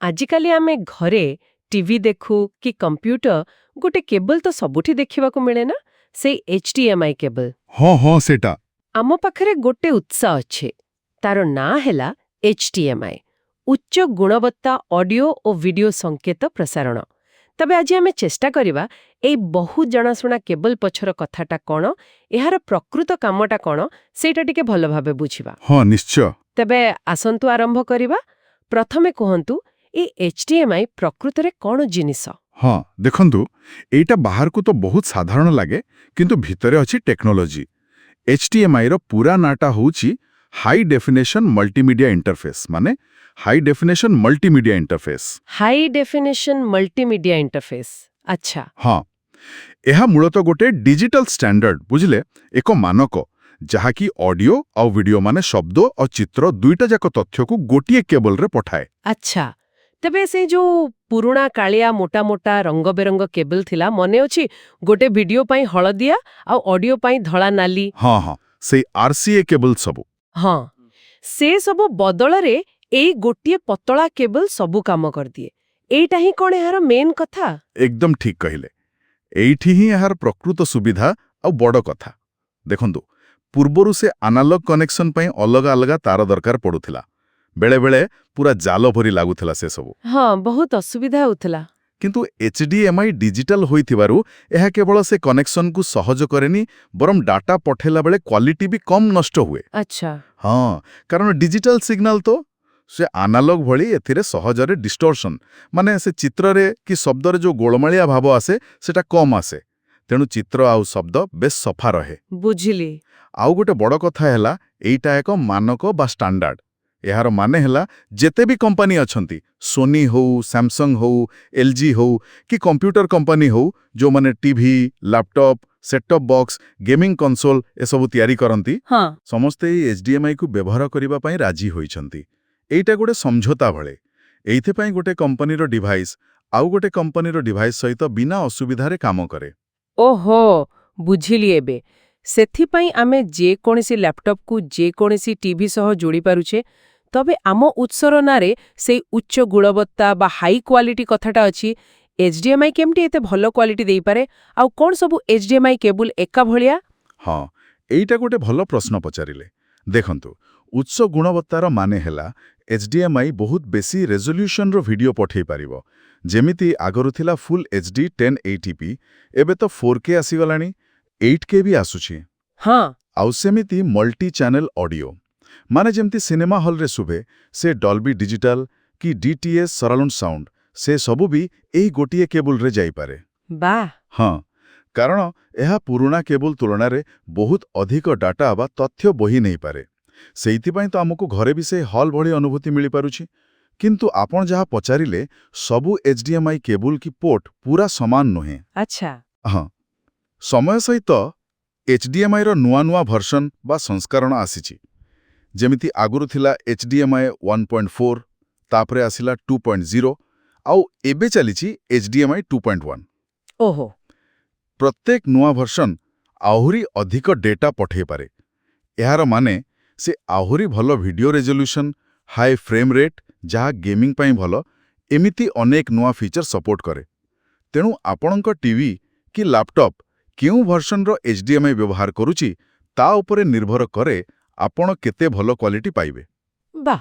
ଆଜିକାଲି ଆମେ ଘରେ ଟିଭି ଦେଖୁ କି କମ୍ପ୍ୟୁଟର ଗୋଟେ କେବଲ ତ ସବୁଠି ଦେଖିବାକୁ ମିଳେ ନା, ସେଇ HDMI କେବଲ। ହଁ ହଁ ସେଟା ଆମ ପାଖରେ ଗୋଟେ ଉତ୍ସ ଅଛି, ତାର ନାଁ ହେଲା HDMI, ଉଚ୍ଚ ଗୁଣବତ୍ତା ଅଡିଓ ଓ ଭିଡିଓ ସଂକେତ ପ୍ରସାରଣ। ତେବେ ଆଜି ଆମେ ଚେଷ୍ଟା କରିବା ଏଇ ବହୁ ଜଣାଶୁଣା କେବଲ ପଛର କଥାଟା କ'ଣ, ଏହାର ପ୍ରକୃତ କାମଟା କ'ଣ, ସେଇଟା ଟିକେ ଭଲ ଭାବେ ବୁଝିବା। ହଁ ନିଶ୍ଚୟ। ତେବେ ଆସନ୍ତୁ ଆରମ୍ଭ କରିବା। ପ୍ରଥମେ କୁହନ୍ତୁ, ଏଇ HDMI ପ୍ରକୃତରେ କ'ଣ ଜିନିଷ? ହଁ ଦେଖନ୍ତୁ, ଏଇଟା ବାହାରକୁ ତ ବହୁତ ସାଧାରଣ ଲାଗେ, କିନ୍ତୁ ଭିତରେ ଅଛି ଟେକ୍ନୋଲୋଜି। HDMI ର ପୁରା ନାଁଟା ହେଉଛି ହାଇ ଡେଫିନେସନ୍ ମଲ୍ଟିମିଡିଆ ଇଣ୍ଟରଫେସ୍, ମାନେ high definition multimedia interface. High definition multimedia interface. ଆଚ୍ଛା। ହଁ, ଏହା ମୂଳତଃ ଗୋଟେ ଡିଜିଟାଲ ଷ୍ଟାଣ୍ଡାର୍ଡ, ବୁଝିଲେ, ଏକ ମାନକ ଯାହାକି ଅଡିଓ ଆଉ ଭିଡିଓ, ମାନେ ଶବ୍ଦ ଆଉ ଚିତ୍ର ଦୁଇଟା ଯାକ ତଥ୍ୟକୁ ଗୋଟିଏ କେବଲରେ ପଠାଏ। ଆଚ୍ଛା, ତେବେ ସେଇ ଯୋଉ ପୁରୁଣା କାଳିଆ ମୋଟା ମୋଟା ରଙ୍ଗବେରଙ୍ଗ କେବଲ ଥିଲା, ମନେ ଅଛି? ଗୋଟେ ଭିଡିଓ ପାଇଁ ହଳଦିଆ ଆଉ ଅଡିଓ ପାଇଁ ଧଳା ନାଲି। ହଁ ହଁ, ସେଇ RCA କେବଲ ସବୁ। ହଁ, ସେ ସବୁ ବଦଳରେ ଏଇ ଗୋଟିଏ ପତଳା କେବଲ ସବୁ କାମ କରିଦିଏ। ଏଇଟା ହିଁ କ'ଣ ଏହାର ମେନ୍ କଥା? ଏକଦମ ଠିକ୍ କହିଲେ। ଏଇଠି ହିଁ ଏହାର ପ୍ରକୃତ ସୁବିଧା ଆଉ ବଡ଼ କଥା। ଦେଖନ୍ତୁ, ପୂର୍ବରୁ ସେ ଆନାଲଗ କନେକ୍ସନ ପାଇଁ ଅଲଗା ଅଲଗା ତାର ଦରକାର ପଡୁଥିଲା। ବେଳେବେଳେ ପୁରା ଜାଲ ଭରି ଲାଗୁଥିଲା ସେସବୁ। ହଁ, ବହୁତ ଅସୁବିଧା ହେଉଥିଲା। କିନ୍ତୁ HDMI ଡିଜିଟାଲ ହୋଇଥିବାରୁ ଏହା କେବଳ ସେ କନେକ୍ସନକୁ ସହଜ କରେନି, ବରଂ ଡାଟା ପଠାଇଲା ବେଳେ କ୍ୱାଲିଟି ବି କମ୍ ନଷ୍ଟ ହୁଏ। ଆଚ୍ଛା। ହଁ, କାରଣ ଡିଜିଟାଲ ସିଗ୍ନାଲ ତ ସେ ଆନାଲଗ ଭଳି ଏଥିରେ ସହଜରେ ଡିଷ୍ଟର୍ସନ, ମାନେ ସେ ଚିତ୍ରରେ କି ଶବ୍ଦରେ ଯୋଉ ଗୋଳମାଳିଆ ଭାବ ଆସେ ସେଟା କମ୍ ଆସେ। ତେଣୁ ଚିତ୍ର ଆଉ ଶବ୍ଦ ବେଶ୍ ସଫା ରହେ। ବୁଝିଲି। ଆଉ ଗୋଟେ ବଡ଼ କଥା ହେଲା, ଏଇଟା ଏକ ମାନକ ବା ଷ୍ଟାଣ୍ଡାର୍ଡ। ଏହାର ମାନେ ହେଲା, ଯେତେ ବି କମ୍ପାନୀ ଅଛନ୍ତି, ସୋନି ହଉ, ସାମସଙ୍ଗ ହଉ, LG ହଉ କି କମ୍ପ୍ୟୁଟର କମ୍ପାନୀ ହଉ, ଯୋଉମାନେ TV, laptop, set top box, gaming console ଏସବୁ ତିଆରି କରନ୍ତି, ହଁ। ସମସ୍ତେ ଏଇ HDMIକୁ ବ୍ୟବହାର କରିବା ପାଇଁ ରାଜି ହୋଇଛନ୍ତି। ଏଇଟା ଗୋଟେ ସମଝୋତା ଭଳେ। ଏଇଥିପାଇଁ ଗୋଟେ କମ୍ପାନୀର ଡିଭାଇସ୍ ଆଉ ଗୋଟେ କମ୍ପାନୀର ଡିଭାଇସ୍ ସହିତ ବିନା ଅସୁବିଧାରେ କାମ କରେ। ଓହୋ, ବୁଝିଲି ଏବେ। ସେଥିପାଇଁ ଆମେ ଯେକୌଣସି ଲ୍ୟାପଟପକୁ ଯେକୌଣସି ଟିଭି ସହ ଯୋଡ଼ି ପାରୁଛେ। ତବେ ଆମ ଉତ୍ସର ନାଁରେ ସେଇ ଉଚ୍ଚ ଗୁଣବତ୍ତା ବା ହାଇ କ୍ୱାଲିଟି କଥାଟା ଅଛି। HDMI କେମିତି ଏତେ ଭଲ କ୍ୱାଲିଟି ଦେଇପାରେ? ଆଉ କ'ଣ ସବୁ HDMI କେବୁଲ ଏକା ଭଳିଆ? ହଁ, ଏଇଟା ଗୋଟେ ଭଲ ପ୍ରଶ୍ନ ପଚାରିଲେ। ଦେଖନ୍ତୁ, ଉଚ୍ଚ ଗୁଣବତ୍ତାର ମାନେ ହେଲା HDMI ବହୁତ ବେଶୀ ରେଜଲ୍ୟୁସନର ଭିଡିଓ ପଠାଇ ପାରିବ। ଯେମିତି ଆଗରୁ ଥିଲା ଫୁଲ୍ HD 1080p, ଏବେ ତ 4K ଆସିଗଲାଣି, 8K ବି ଆସୁଛି। ହଁ। ଆଉ ସେମିତି ମଲ୍ଟି ଚ୍ୟାନେଲ ଅଡିଓ, ମାନେ ଯେମିତି ସିନେମା ହଲ୍ରେ ଶୁଭେ, ସେ ଡଲ୍ବି ଡିଜିଟାଲ କି DTS ସରାଉଣ୍ଡ ସାଉଣ୍ଡ, ସେ ସବୁ ବି ଏଇ ଗୋଟିଏ କେବୁଲରେ ଯାଇପାରେ। ବାଃ। ହଁ, କାରଣ ଏହା ପୁରୁଣା କେବୁଲ ତୁଳନାରେ ବହୁତ ଅଧିକ ଡାଟା ବା ତଥ୍ୟ ବୋହି ନେଇପାରେ। ସେଇଥିପାଇଁ ତ ଆମକୁ ଘରେ ବି ସେ ହଲ୍ ଭଳି ଅନୁଭୂତି ମିଳିପାରୁଛି। କିନ୍ତୁ ଆପଣ ଯାହା ପଚାରିଲେ, ସବୁ HDMI କେବୁଲ କି ପୋର୍ଟ ପୁରା ସମାନ ନୁହେଁ। ଆଚ୍ଛା। ହଁ, ସମୟ ସହିତ HDMIର ନୂଆ ନୂଆ ଭର୍ସନ ବା ସଂସ୍କରଣ ଆସିଛି। ଯେମିତି ଆଗରୁ ଥିଲା HDMI 1.4, ତାପରେ ଆସିଲା 2.0, ଆଉ ଏବେ ଚାଲିଛି HDMI 2.1। ଓହୋ। ପ୍ରତ୍ୟେକ ନୂଆ ଭର୍ସନ ଆହୁରି ଅଧିକ ଡେଟା ପଠାଇପାରେ। ଏହାର ମାନେ ସେ ଆହୁରି ଭଲ ଭିଡିଓ ରେଜଲ୍ୟୁସନ, ହାଇ ଫ୍ରେମ୍ ରେଟ୍, ଯାହା ଗେମିଂ ପାଇଁ ଭଲ, ଏମିତି ଅନେକ ନୂଆ ଫିଚର ସପୋର୍ଟ କରେ। ତେଣୁ ଆପଣଙ୍କ ଟିଭି କି ଲ୍ୟାପଟପ୍ କେଉଁ ଭର୍ସନର HDMI ବ୍ୟବହାର କରୁଛି, ତା ଉପରେ ନିର୍ଭର କରେ ଆପଣ କେତେ ଭଲ କ୍ୱାଲିଟି ପାଇବେ। ବାଃ,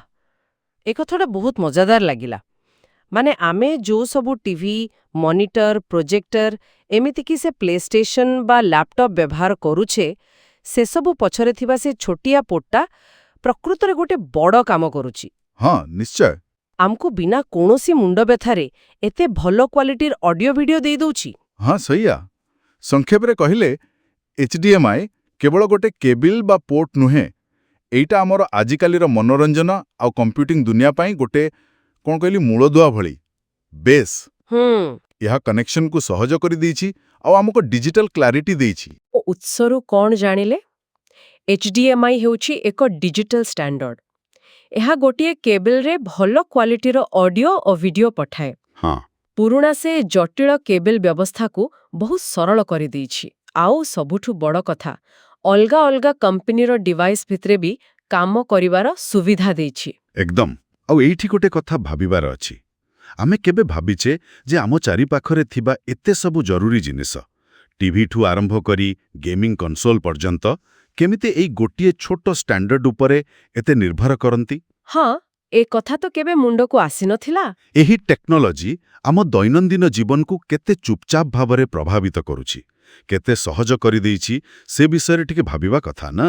ଏ କଥାଟା ବହୁତ ମଜାଦାର ଲାଗିଲା। ମାନେ ଆମେ ଯୋଉ ସବୁ ଟିଭି, ମନିଟର, ପ୍ରୋଜେକ୍ଟର, ଏମିତିକି ସେ ପ୍ଲେଷ୍ଟେସନ ବା ଲ୍ୟାପଟପ୍ ବ୍ୟବହାର କରୁଛେ, ସେସବୁ ପଛରେ ଥିବା ସେ ଛୋଟିଆ ପୋର୍ଟଟା ପ୍ରକୃତରେ ଗୋଟେ ବଡ଼ କାମ କରୁଛି। ହଁ ନିଶ୍ଚୟ। ଆମକୁ ବିନା କୌଣସି ମୁଣ୍ଡ ବ୍ୟଥାରେ ଏତେ ଭଲ କ୍ୱାଲିଟିର ଅଡିଓ ଭିଡିଓ ଦେଇ ଦଉଛି। ହଁ ସେଇଆ। ସଂକ୍ଷେପରେ କହିଲେ, HDMI କେବଳ ଗୋଟେ କେବିଲ ବା ପୋର୍ଟ ନୁହେଁ, ଏଇଟା ଆମର ଆଜିକାଲିର ମନୋରଞ୍ଜନ ଆଉ କମ୍ପ୍ୟୁଟିଂ ଦୁନିଆ ପାଇଁ ଗୋଟେ, କ'ଣ କହିଲି, ମୂଳଦୁଆ ଭଳି ବେସ୍। ଏହା କନେକ୍ସନକୁ ସହଜ କରିଦେଇଛି ଆଉ ଆମକୁ ଡିଜିଟାଲ କ୍ଲାରିଟି ଦେଇଛି। ଓ ଉତ୍ସରୁ କ'ଣ ଜାଣିଲେ? HDMI ହେଉଛି ଏକ ଡିଜିଟାଲ ଷ୍ଟାଣ୍ଡାର୍ଡ। ଏହା ଗୋଟିଏ କେବଲରେ ଭଲ କ୍ୱାଲିଟିର ଅଡିଓ ଓ ଭିଡିଓ ପଠାଏ। ହଁ, ପୁରୁଣା ସେ ଜଟିଳ କେବଲ ବ୍ୟବସ୍ଥାକୁ ବହୁତ ସରଳ କରିଦେଇଛି। ଆଉ ସବୁଠୁ ବଡ଼ କଥା, ଅଲଗା ଅଲଗା କମ୍ପାନୀର ଡିଭାଇସ୍ ଭିତରେ ବି କାମ କରିବାର ସୁବିଧା ଦେଇଛି। ଏକଦମ। ଆଉ ଏଇଠି ଗୋଟେ କଥା ଭାବିବାର ଅଛି। ଆମେ କେବେ ଭାବିଛେ ଯେ ଆମ ଚାରିପାଖରେ ଥିବା ଏତେ ସବୁ ଜରୁରୀ ଜିନିଷ ଟିଭିଠୁ ଆରମ୍ଭ କରି ଗେମିଂ କନସୋଲ ପର୍ଯ୍ୟନ୍ତ କେମିତି ଏଇ ଗୋଟିଏ ଛୋଟ ଷ୍ଟାଣ୍ଡାର୍ଡ ଉପରେ ଏତେ ନିର୍ଭର କରନ୍ତି? ହଁ, ଏ କଥା ତ କେବେ ମୁଣ୍ଡକୁ ଆସିନଥିଲା। ଏହି ଟେକ୍ନୋଲୋଜି ଆମ ଦୈନନ୍ଦିନ ଜୀବନକୁ କେତେ ଚୁପଚାପ ଭାବରେ ପ୍ରଭାବିତ କରୁଛି, କେତେ ସହଜ କରିଦେଇଛି, ସେ ବିଷୟରେ ଟିକେ ଭାବିବା କଥା ନା?